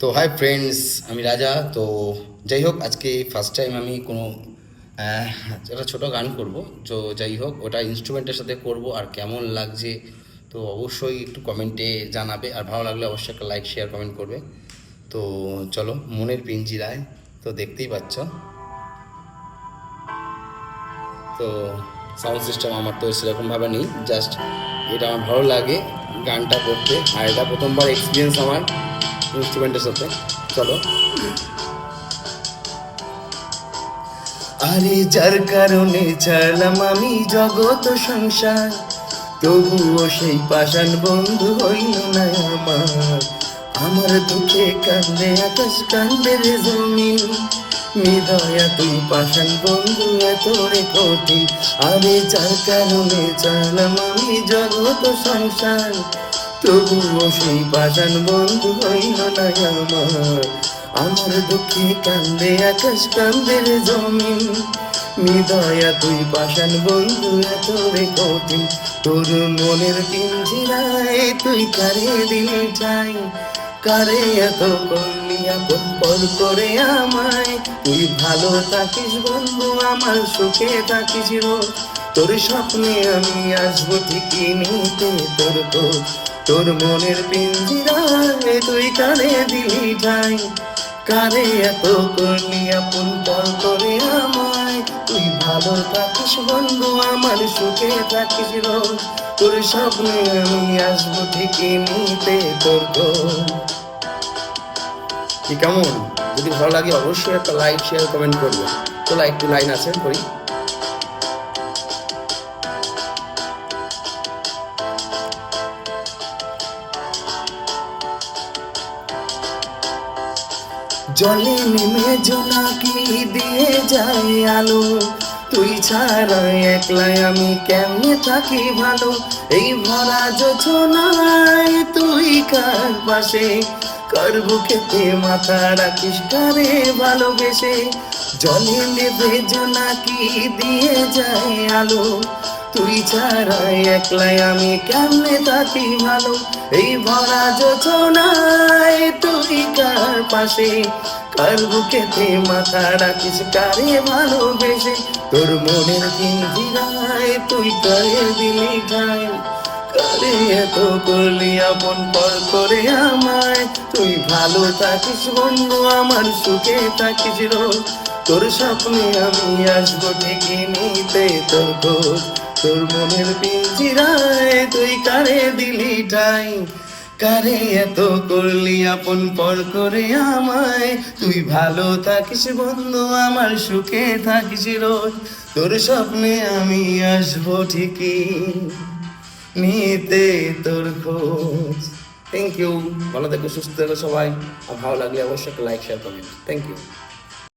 তো hi friends, আমি রাজা। তো যাই হোক, আজকে ফার্স্ট টাইম আমি কোনো একটা ছোটো গান করব। তো যাই হোক, ওটা ইনস্ট্রুমেন্টের সাথে করব, আর কেমন লাগছে তো অবশ্যই একটু কমেন্টে জানাবে, আর ভালো লাগলে অবশ্যই একটা লাইক শেয়ার কমেন্ট করবে। তো চলো, মনের পিঞ্জিরায়। তো দেখতেই পাচ্ছ, তো সাউন্ড সিস্টেম আমার তো সেরকমভাবে নেই, জাস্ট এটা আমার ভালো লাগে গানটা করতে, আর এটা প্রথমবার এক্সপিরিয়েন্স আমার ইনস্ট্রুমেন্টের সাথে। চলো। আরে যার কারণে ছাড়লাম আমি জগৎ সংসার, তবুও সেই পাষাণ বন্ধু হইল না আমার। আমার দুঃখে কান্দে আকাশ, কান্দে রে জমিন, নিদয়া তুই পাষাণ বন্ধু এত রে কঠিন। আরে যার কারণে ছাড়লাম আমি জগৎ সংসার, তবুও সেই পাষাণ বন্ধু হইল না আমার। আমার দুঃখে কান্দে আকাশ, কান্দে রে জমিন, নিদয়া তুই পাষাণ বন্ধু এত রে কঠিন। তোর মনের পিঞ্জিরায় তুই কারে দিলে চাই, কারে এত করলি আপন পর করে আমায়। তুই ভালো থাকিস বন্ধু, আমার সুখে থাকিস রোজ। তোর স্বপ্নে আমি আসবো ঠিকই নিতে তোর খোঁজ। তোর মনের পিঞ্জিরায় তুই কারে দিলি ঠাই, কারে এত করলি আপন পর করে আমায়। তুই ভালো থাকিস বন্ধু, আমার সুখে থাকিস রোজ। তোর স্বপ্নে আমি আসবো ঠিকই নিতে তোর খোঁজ। কি কেমন? যদি ভালো লাগে অবশ্যই একটা লাইক শেয়ার কমেন্ট করবে। তো একটু লাইন আছে করি। জলে নেমে জোনাকি দিয়ে যায় আলো, তুই ছাড়া একলাই আমি কেমনে থাকি ভালো। এই ভরা যোজনায় তুই কার পাশে, কার বুকেতে মাথা রাখিস কারে ভালোবেসে। জলে নেমে জোনাকি দিয়ে যায় আলো, তুই ছাড়া একলাই আমি কেমনে থাকি ভালো। এই ভরা যোজনায় তুই কার পাশে, কার বুকেতে মাথা রাখিস কারে ভালোবেসে। তোর মনের পিঞ্জিরায় তুই কারে দিলি ঠাই, কারে এত করলি আপন পর করে আমায়। তুই ভালো থাকিস বন্ধু, আমার সুখে থাকিস রোজ। তোর স্বপ্নে আমি আসবো ঠিকই নিতে তোর খোঁজ। তোর মনের পিঞ্জিরায় তুই কারে দিলি ঠাই, কারে এত করলি আপন পর করে আমায়। তুই ভালো থাকিস বন্ধু, আমার সুখে থাকিস রোজ। তোর স্বপ্নে আমি আসবো ঠিকই নিতে তোর খোঁজ। Thank you. ভালো থেকো, সুস্থ থেকো সবাই। আর ভালো লাগলে অবশ্যই একটা লাইক শেয়ার করবেন। Thank you.